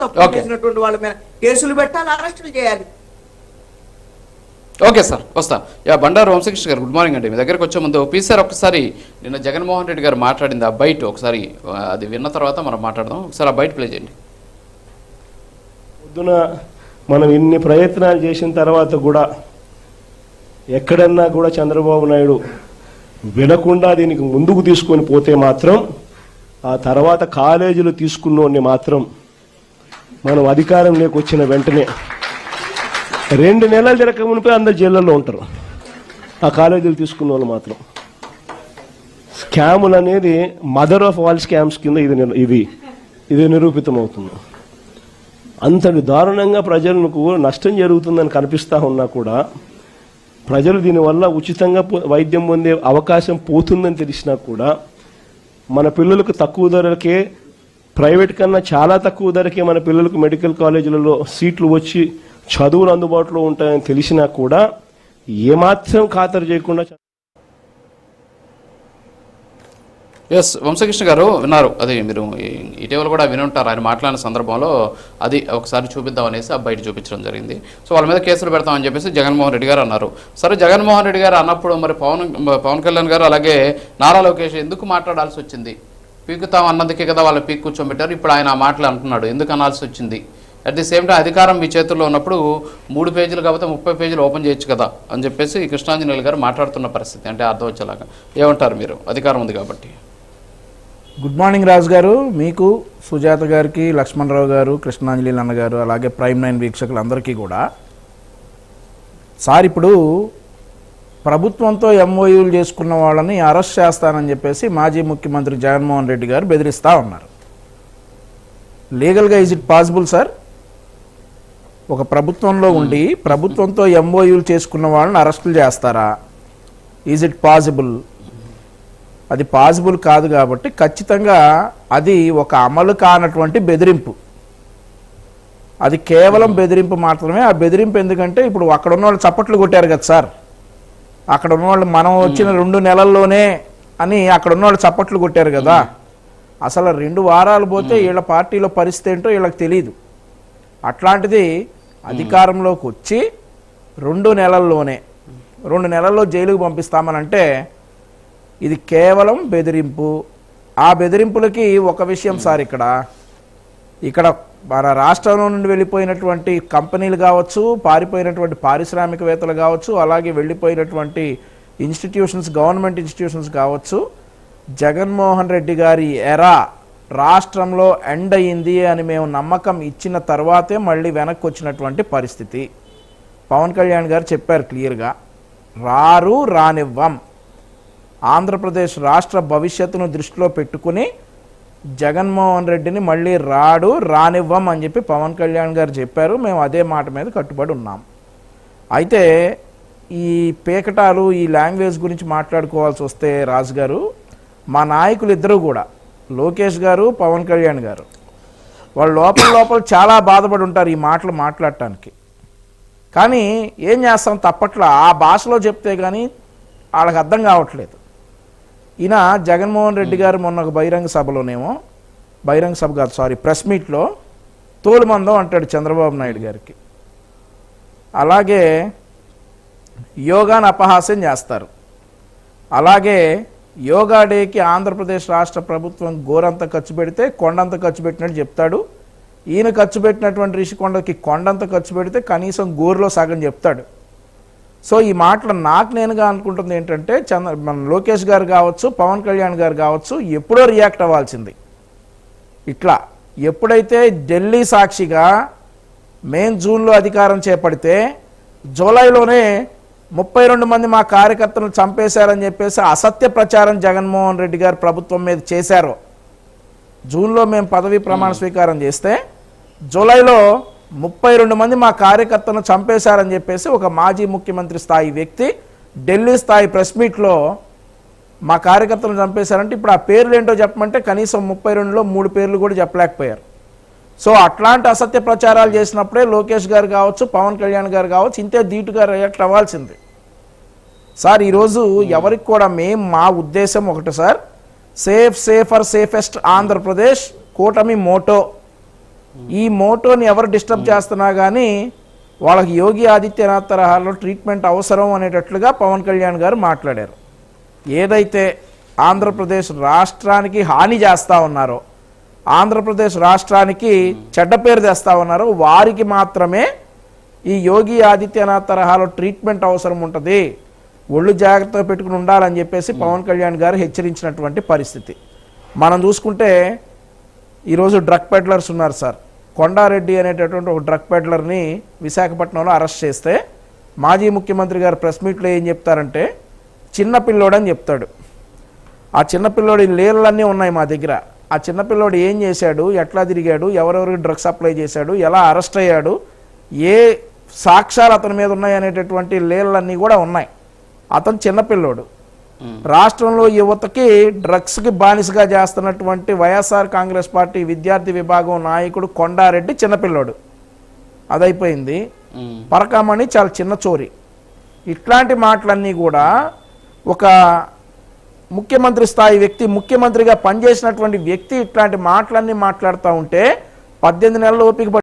తప్పు చేసినటువంటి వాళ్ళ మీద కేసులు పెట్టాలి, అరెస్టులు చేయాలి. ఓకే సార్, వస్తా. బండారు వంశకృష్ణ గారు, గుడ్ మార్నింగ్ అండి. మీ దగ్గరకు వచ్చే ముందు పీసీఆర్ ఒకసారి నిన్న జగన్మోహన్ రెడ్డి గారు మాట్లాడింది ఆ బైట్ ఒకసారి అది విన్న తర్వాత మనం మాట్లాడదాం. ఒకసారి ఆ బైట్ ప్లే చేయండి. పొద్దున మనం ఇన్ని ప్రయత్నాలు చేసిన తర్వాత కూడా ఎక్కడన్నా కూడా చంద్రబాబు నాయుడు వినకుండా దీనికి ముందుకు తీసుకొని పోతే మాత్రం ఆ తర్వాత కాలేజీలు తీసుకున్నోడిని మాత్రం మనం అధికారంలోకి వచ్చిన వెంటనే 2 నెలలు జరగక మునిపే అందరు జైళ్ళల్లో ఉంటారు. ఆ కాలేజీలు తీసుకున్న వాళ్ళు మాత్రం స్కాములు అనేది మదర్ ఆఫ్ ఆల్ స్కామ్స్ కింద ఇది నిరూపితం అవుతుంది. అంతటి దారుణంగా ప్రజలకు నష్టం జరుగుతుందని కనిపిస్తూ ఉన్నా కూడా ప్రజలు దీనివల్ల ఉచితంగా వైద్యం పొందే అవకాశం పోతుందని తెలిసినా కూడా మన పిల్లలకు తక్కువ ధరకే, ప్రైవేట్ కన్నా చాలా తక్కువ ధరకే మన పిల్లలకు మెడికల్ కాలేజీలలో సీట్లు వచ్చి చదువులు అందుబాటులో ఉంటాయని తెలిసినా కూడా ఏమాత్రం ఖాతరు చేయకుండా. ఎస్, వంశకృష్ణ గారు విన్నారు, అది మీరు ఇటీవల కూడా వినుంటారు. ఆయన మాట్లాడిన సందర్భంలో అది ఒకసారి చూపిద్దాం అనేసి ఆ బయట చూపించడం జరిగింది. సో వాళ్ళ మీద కేసులు పెడతామని చెప్పేసి జగన్మోహన్ రెడ్డి గారు అన్నారు. సరే, జగన్మోహన్ రెడ్డి గారు అన్నప్పుడు మరి పవన్ కళ్యాణ్ గారు అలాగే నారా లోకేష్ ఎందుకు మాట్లాడాల్సి వచ్చింది? పీకుతాం అన్నదికే కదా వాళ్ళు పీక్ కూర్చోబెట్టారు. ఇప్పుడు ఆయన ఆ మాటలు అంటున్నాడు, ఎందుకు అనాల్సి వచ్చింది? అట్ ది సేమ్ టైం అధికారం మీ చేతుల్లో ఉన్నప్పుడు 3 పేజీలు కాకపోతే 30 పేజీలు ఓపెన్ చేయొచ్చు కదా అని చెప్పేసి కృష్ణాంజనేయులు గారు మాట్లాడుతున్న పరిస్థితి. అంటే అర్థం వచ్చేలాగా ఏమంటారు మీరు? అధికారం ఉంది కాబట్టి. గుడ్ మార్నింగ్ రాజు గారు, మీకు, సుజాత గారికి, లక్ష్మణరావు గారు, కృష్ణాంజలి అన్న గారు, అలాగే ప్రైమ్ 9 వీక్షకులందరికీ కూడా. సార్, ఇప్పుడు ప్రభుత్వంతో ఎంఓయూలు చేసుకున్న వాళ్ళని అరెస్ట్ చేస్తానని చెప్పేసి మాజీ ముఖ్యమంత్రి జగన్మోహన్ రెడ్డి గారు బెదిరిస్తూ ఉన్నారు. లీగల్గా ఈజ్ ఇట్ పాసిబుల్ సార్? ఒక ప్రభుత్వంలో ఉండి ప్రభుత్వంతో ఎంఓయూలు చేసుకున్న వాళ్ళని అరెస్టులు చేస్తారా? Is it possible? అది పాసిబుల్ కాదు. కాబట్టి ఖచ్చితంగా అది ఒక అమలు కానటువంటి బెదిరింపు. అది కేవలం బెదిరింపు మాత్రమే. ఆ బెదిరింపు ఎందుకంటే ఇప్పుడు అక్కడ ఉన్న వాళ్ళు చప్పట్లు కొట్టారు కదా సార్, అక్కడ ఉన్నవాళ్ళు మనం వచ్చిన 2 నెలల్లోనే అని అక్కడ ఉన్నవాళ్ళు చప్పట్లు కొట్టారు కదా. అసలు 2 వారాలు పోతే వీళ్ళ పార్టీలో పరిస్థితి ఏంటో వీళ్ళకి తెలియదు. అట్లాంటిది అధికారంలోకి వచ్చి 2 నెలల్లోనే 2 నెలల్లో జైలుకు పంపిస్తామనంటే ఇది కేవలం బెదిరింపు. ఆ బెదిరింపులకి ఒక విషయం సార్, ఇక్కడ మన రాష్ట్రంలో నుండి వెళ్ళిపోయినటువంటి కంపెనీలు కావచ్చు, పారిపోయినటువంటి పారిశ్రామికవేత్తలు కావచ్చు, అలాగే వెళ్ళిపోయినటువంటి ఇన్స్టిట్యూషన్స్, గవర్నమెంట్ ఇన్స్టిట్యూషన్స్ కావచ్చు, జగన్మోహన్ రెడ్డి గారి ఎరా రాష్ట్రంలో ఎండ్ అయ్యింది అని మేము నమ్మకం ఇచ్చిన తర్వాతే మళ్ళీ వెనక్కి వచ్చినటువంటి పరిస్థితి. పవన్ కళ్యాణ్ గారు చెప్పారు క్లియర్గా, రానివ్వం. ఆంధ్రప్రదేశ్ రాష్ట్ర భవిష్యత్తును దృష్టిలో పెట్టుకుని జగన్మోహన్ రెడ్డిని మళ్ళీ రానివ్వం అని చెప్పి పవన్ కళ్యాణ్ గారు చెప్పారు. మేము అదే మాట మీద కట్టుబడి ఉన్నాం. అయితే ఈ పేకటాలు, ఈ లాంగ్వేజ్ గురించి మాట్లాడుకోవాల్సి వస్తే రాజు గారు, మా నాయకులు ఇద్దరు కూడా, లోకేష్ గారు, పవన్ కళ్యాణ్ గారు, వాళ్ళు లోపల చాలా బాధపడి ఉంటారు ఈ మాటలు మాట్లాడటానికి. కానీ ఏం చేస్తాం, తప్పట్లా. ఆ భాషలో చెప్తే కానీ వాళ్ళకి అర్థం కావట్లేదు. ఈయన జగన్మోహన్ రెడ్డి గారు మొన్న ఒక ప్రెస్ మీట్లో తోలుమందం అంటాడు చంద్రబాబు నాయుడు గారికి. అలాగే యోగాను అపహాస్యం చేస్తారు. అలాగే యోగా డేకి ఆంధ్రప్రదేశ్ రాష్ట్ర ప్రభుత్వం గోరంత ఖర్చు పెడితే కొండంత ఖర్చు పెట్టినట్టు చెప్తాడు. ఈయన ఖర్చు పెట్టినటువంటి రిషికొండకి కొండంత ఖర్చు పెడితే కనీసం గోరులో సగం చెప్తాడు. సో ఈ మాటలు నాకు నేనుగా అనుకుంటుంది ఏంటంటే, మన లోకేష్ గారు కావచ్చు, పవన్ కళ్యాణ్ గారు కావచ్చు, ఎప్పుడో రియాక్ట్ అవ్వాల్సింది. ఇట్లా ఎప్పుడైతే ఢిల్లీ సాక్షిగా మేము జూన్లో అధికారం చేపడితే జూలైలోనే 32 మంది మా కార్యకర్తలను చంపేశారని చెప్పేసి అసత్య ప్రచారం జగన్మోహన్ రెడ్డి గారు ప్రభుత్వం మీద చేశారు. జూన్లో మేము పదవీ ప్రమాణ స్వీకారం చేస్తే జూలైలో 32 మంది మా కార్యకర్తలను చంపేశారని చెప్పేసి ఒక మాజీ ముఖ్యమంత్రి స్థాయి వ్యక్తి ఢిల్లీ స్థాయి ప్రెస్ మీట్లో మా కార్యకర్తలను చంపేశారంటే ఇప్పుడు ఆ పేర్లు ఏంటో చెప్పమంటే కనీసం 32లో 3 పేర్లు కూడా చెప్పలేకపోయారు. సో అట్లాంటి అసత్య ప్రచారాలు చేసినప్పుడే లోకేష్ గారు కావచ్చు, పవన్ కళ్యాణ్ గారు కావచ్చు ఇంతే ధీటుగా రియాక్ట్ అవ్వాల్సింది. సార్ ఈరోజు ఎవరికి కూడా మా ఉద్దేశం ఒకటి సార్, సేఫర్ సేఫెస్ట్ ఆంధ్రప్రదేశ్ కూటమి మోటో. ఈ మోటోని ఎవరు డిస్టర్బ్ చేస్తున్నా కానీ వాళ్ళకి యోగి ఆదిత్యనాథ్ తరహాలో ట్రీట్మెంట్ అవసరం అనేటట్లుగా పవన్ కళ్యాణ్ గారు మాట్లాడారు. ఏదైతే ఆంధ్రప్రదేశ్ రాష్ట్రానికి హాని చేస్తూ ఉన్నారో, ఆంధ్రప్రదేశ్ రాష్ట్రానికి చెడ్డ పేరు తెస్తా ఉన్నారో వారికి మాత్రమే ఈ యోగి ఆదిత్యనాథ్ తరహాలో ట్రీట్మెంట్ అవసరం ఉంటుంది, ఒళ్ళు జాగ్రత్తగా పెట్టుకుని ఉండాలని చెప్పేసి పవన్ కళ్యాణ్ గారు హెచ్చరించినటువంటి పరిస్థితి. మనం చూసుకుంటే ఈరోజు డ్రగ్ పెడ్లర్స్ ఉన్నారు సార్. కొండారెడ్డి అనేటటువంటి ఒక డ్రగ్ పెడ్లర్ని విశాఖపట్నంలో అరెస్ట్ చేస్తే మాజీ ముఖ్యమంత్రి గారు ప్రెస్ మీట్లో ఏం చెప్తారంటే చిన్నపిల్లోడని చెప్తాడు. ఆ చిన్నపిల్లోడి లీలలన్నీ ఉన్నాయి మా దగ్గర. ఆ చిన్నపిల్లోడు ఏం చేశాడు, ఎట్లా తిరిగాడు, ఎవరెవరికి డ్రగ్స్ సప్లై చేశాడు, ఎలా అరెస్ట్ అయ్యాడు, ఏ సాక్ష్యాలు అతని మీద ఉన్నాయి అనేటటువంటి లీలలన్నీ కూడా ఉన్నాయి. అతను చిన్నపిల్లోడు. రాష్ట్రంలో యువతకి డ్రగ్స్కి బానిసగా చేస్తున్నటువంటి వైఎస్ఆర్ కాంగ్రెస్ పార్టీ విద్యార్థి విభాగం నాయకుడు కొండారెడ్డి చిన్నపిల్లోడు. అదైపోయింది. పరకామణి చాలా చిన్న చోరీ. ఇట్లాంటి మాటలన్నీ కూడా ఒక ముఖ్యమంత్రి స్థాయి వ్యక్తి, ముఖ్యమంత్రిగా పనిచేసినటువంటి వ్యక్తి ఇట్లాంటి మాటలన్నీ మాట్లాడుతూ ఉంటే 18 నెలలు ఓపిక